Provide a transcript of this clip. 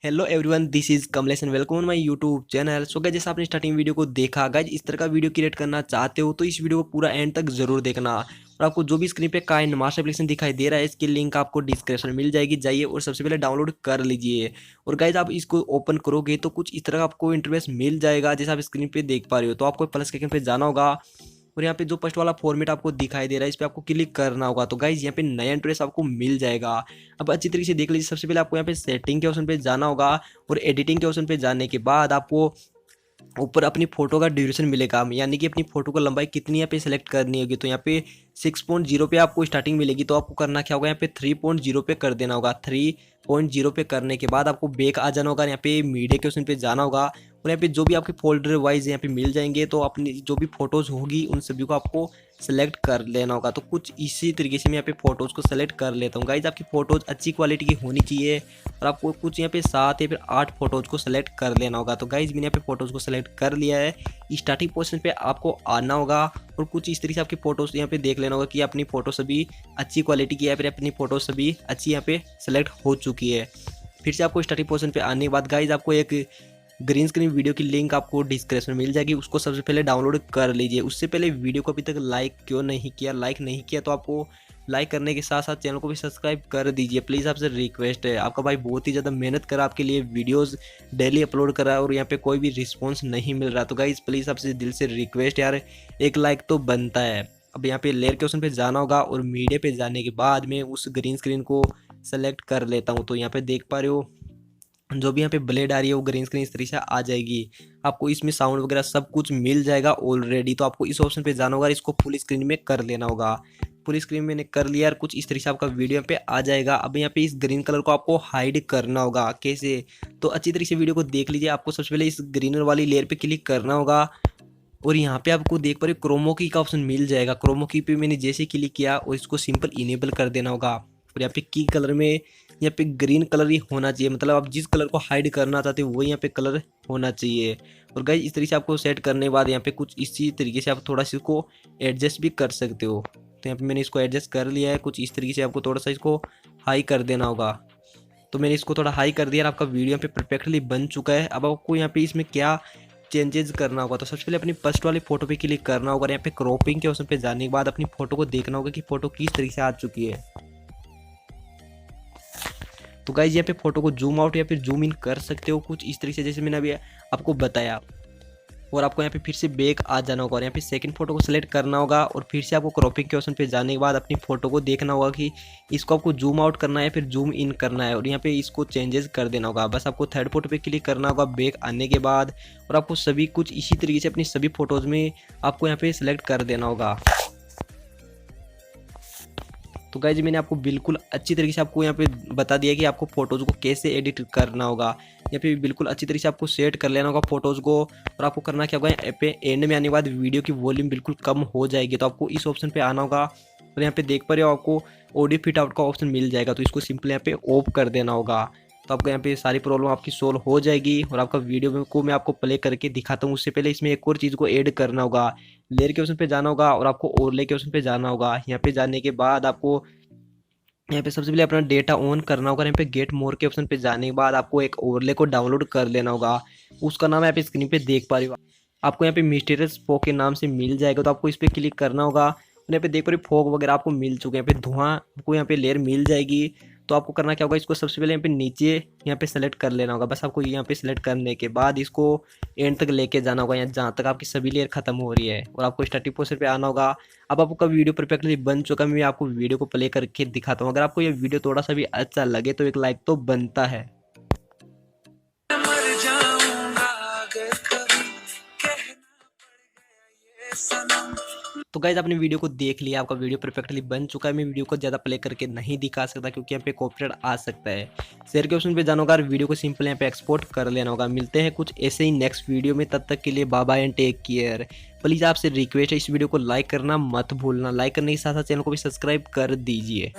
Hello everyone, this is Kamlesh and welcome on my YouTube channel. So guys, जैसा आपने starting video को देखा, guys इस तरह का वीडियो क्रिएट करना चाहते हो तो इस वीडियो को पूरा एंड तक जरूर देखना। और आपको जो भी स्क्रीन पे काइनमास्टर एप्लीकेशन दिखाई दे रहा है, इसकी लिंक आपको डिस्क्रिप्शन में मिल जाएगी, जाइए और सबसे पहले डाउनलोड कर लीजिए। और गाइस आप इसको ओपन करोगे तो कुछ इस तरह का आपको इंटरफेस मिल जाएगा, जैसा आप स्क्रीन पे देख पा रहे हो। तो आपको प्लस के आइकन पे जाना होगा और यहाँ पे जो फर्स्ट वाला फॉर्मेट आपको दिखाई दे रहा है, इस पे आपको क्लिक करना होगा। तो गाइज यहाँ पे नया इंटरफेस आपको मिल जाएगा। अब अच्छी तरीके से देख लीजिए। सबसे पहले आपको यहाँ पे सेटिंग के ऑप्शन पे जाना होगा और एडिटिंग के ऑप्शन पे जाने के बाद आपको ऊपर अपनी फोटो का ड्यूरेशन मिलेगा, यानी कि अपनी फोटो को लंबाई कितनी यहाँ पे सेलेक्ट करनी होगी। तो यहाँ पे 6.0 पे आपको स्टार्टिंग मिलेगी, तो आपको करना क्या होगा, यहाँ पे 3.0 पे कर देना होगा। 3.0 पे करने के बाद आपको बैक आ जाना होगा, यहाँ पे मीडिया के ऑप्शन पे जाना होगा और यहाँ पे जो भी आपके फोल्डर वाइज यहाँ पे मिल जाएंगे, तो अपनी जो भी फोटोज़ होगी उन सभी को आपको सेलेक्ट कर लेना होगा। तो कुछ इसी तरीके से मैं यहाँ पे फोटोज़ को सेलेक्ट कर लेता हूँ। गाइज आपकी फ़ोटोज़ अच्छी क्वालिटी की होनी चाहिए और आपको कुछ यहाँ पे 7 या फिर 8 फोटोज़ को सेलेक्ट कर लेना होगा। तो गाइज मैंने यहाँ पे फोटोज़ को सेलेक्ट कर लिया है। स्टार्टिंग पोजीशन पे आपको आना होगा और कुछ इस तरीके से आपकी फ़ोटोज़ यहाँ पे देख लेना होगा कि अपनी फ़ोटो सभी अच्छी क्वालिटी की है, फिर अपनी फ़ोटो सभी अच्छी यहाँ पे सेलेक्ट हो चुकी है। फिर से आपको स्टार्टिंग पोजीशन पे आने के बाद गाइज आपको एक ग्रीन स्क्रीन वीडियो की लिंक आपको डिस्क्रिप्शन में मिल जाएगी, उसको सबसे पहले डाउनलोड कर लीजिए। उससे पहले वीडियो को अभी तक लाइक नहीं किया तो आपको लाइक करने के साथ साथ चैनल को भी सब्सक्राइब कर दीजिए। प्लीज़ आपसे रिक्वेस्ट है, आपका भाई बहुत ही ज़्यादा मेहनत करा आपके लिए, वीडियोस डेली अपलोड करा है और यहाँ पे कोई भी रिस्पॉन्स नहीं मिल रहा। तो गाइज प्लीज़ आपसे दिल से रिक्वेस्ट यार, एक लाइक तो बनता है। अब यहाँ पे लेयर के ऑप्शन पे जाना होगा और मीडिया पे जाने के बाद में उस ग्रीन स्क्रीन को सेलेक्ट कर लेता हूँ। तो यहाँ पे देख पा रहे हो जो भी यहाँ पे ब्लेड आ रही है वो ग्रीन स्क्रीन इस तरीके से आ जाएगी। आपको इसमें साउंड वगैरह सब कुछ मिल जाएगा ऑलरेडी। तो आपको इस ऑप्शन पे जाना होगा, इसको फुल स्क्रीन में कर लेना होगा। फुल स्क्रीन मैंने कर लिया और कुछ इस तरीके से आपका वीडियो यहाँ पे आ जाएगा। अब यहाँ पे इस ग्रीन कलर को आपको हाइड करना होगा। कैसे, तो अच्छी तरीके से वीडियो को देख लीजिए। आपको सबसे पहले इस ग्रीनर वाली लेयर पे क्लिक करना होगा और यहाँ पे आपको देख पा रहे क्रोमो की का ऑप्शन मिल जाएगा। क्रोमो की पे मैंने जैसे क्लिक किया और इसको सिंपल इनेबल कर देना होगा। और यहाँ पे की कलर में यहाँ पे ग्रीन कलर ही होना चाहिए, मतलब आप जिस कलर को हाइड करना चाहते हो वो यहाँ पे कलर होना चाहिए। और गाइस इस तरीके से आपको सेट करने के बाद यहाँ पे कुछ इसी तरीके से आप थोड़ा सा इसको एडजस्ट भी कर सकते हो। तो यहाँ पे मैंने इसको एडजस्ट कर लिया है। कुछ इस तरीके से आपको थोड़ा सा इसको हाई कर देना होगा। तो मैंने इसको थोड़ा हाई कर दिया और आपका वीडियो यहाँ पे परफेक्टली बन चुका है। अब आपको यहाँ पे इसमें क्या चेंजेस करना होगा, तो सबसे पहले अपनी फर्स्ट वाली फोटो पे क्लिक करना होगा। यहाँ पे क्रॉपिंग के ऑप्शन पे जाने के बाद अपनी फोटो को देखना होगा कि फोटो किस तरीके से आ चुकी है। तो गाइज यहाँ पे फोटो को जूम आउट या फिर जूम इन कर सकते हो कुछ इस तरीके से, जैसे मैंने अभी आपको बताया। और आपको यहाँ पे फिर से बैक आ जाना होगा और यहाँ पे सेकंड फोटो को सिलेक्ट करना होगा और फिर से आपको क्रॉपिंग के ऑप्शन पे जाने के बाद अपनी फोटो को देखना होगा कि इसको आपको जूम आउट करना है फिर जूम इन करना है और यहाँ पे इसको चेंजेस कर देना होगा। बस आपको थर्ड फोटो पे क्लिक करना होगा बैक आने के बाद और आपको सभी कुछ इसी तरीके से अपनी सभी फोटोज़ में आपको यहाँ पे सिलेक्ट कर देना होगा। तो गाइज मैंने आपको बिल्कुल अच्छी तरीके से आपको यहाँ पे बता दिया कि आपको फोटोज़ को कैसे एडिट करना होगा। यहाँ पे बिल्कुल अच्छी तरीके से आपको सेट कर लेना होगा फोटोज़ को और आपको करना क्या होगा, यहाँ पे एंड में आने के बाद वीडियो की वॉल्यूम बिल्कुल कम हो जाएगी। तो आपको इस ऑप्शन पे आना होगा और यहाँ पे देख पा रहे हो आपको ऑडियो फिट आउट का ऑप्शन मिल जाएगा। तो इसको सिंपली यहाँ पे ऑफ कर देना होगा। तो आपको यहाँ पे सारी प्रॉब्लम आपकी सोल्व हो जाएगी और आपका वीडियो को मैं आपको प्ले करके दिखाता हूँ। उससे पहले इसमें एक और चीज़ को ऐड करना होगा। लेयर के ऑप्शन पे जाना होगा और आपको ओवरले के ऑप्शन पे जाना होगा। यहाँ पे जाने के बाद आपको यहाँ पे सबसे पहले अपना डेटा ऑन करना होगा। यहाँ पे गेट मोर के ऑप्शन पे जाने के बाद आपको एक ओवरले को डाउनलोड कर लेना होगा। उसका नाम यहाँ पे स्क्रीन पे देख पा रही हो आपको, यहाँ पे मिस्टीरियस फॉग के नाम से मिल जाएगा। तो आपको इस पर क्लिक करना होगा और यहाँ पे देख पा रही फॉग वगैरह आपको मिल चुके हैं। यहाँ पे धुआं आपको यहाँ पे लेयर मिल जाएगी। तो आपको करना क्या होगा, इसको सबसे पहले यहाँ पे नीचे यहाँ पे सेलेक्ट कर लेना होगा। बस आपको यहाँ पे सेलेक्ट करने के बाद इसको एंड तक लेके जाना होगा, यहाँ जहाँ तक आपकी सभी लेयर खत्म हो रही है और आपको स्टार्टिंग पोजीशन पे आना होगा। अब आपका वीडियो परफेक्टली बन चुका है। मैं आपको वीडियो को प्ले करके दिखाता हूँ। अगर आपको ये वीडियो थोड़ा सा भी अच्छा लगे तो एक लाइक तो बनता है। तो गाइज आपने वीडियो को देख लिया, आपका वीडियो परफेक्टली बन चुका है। मैं वीडियो को ज़्यादा प्ले करके नहीं दिखा सकता क्योंकि यहाँ पे कॉपीराइट आ सकता है। शेयर के ऑप्शन पे जाना होगा और वीडियो को सिंपल यहाँ पे एक्सपोर्ट कर लेना होगा। मिलते हैं कुछ ऐसे ही नेक्स्ट वीडियो में, तब तक के लिए bye bye and take care. Please आपसे रिक्वेस्ट है इस वीडियो को लाइक करना मत भूलना। लाइक करने के साथ साथ चैनल को भी सब्सक्राइब कर दीजिए।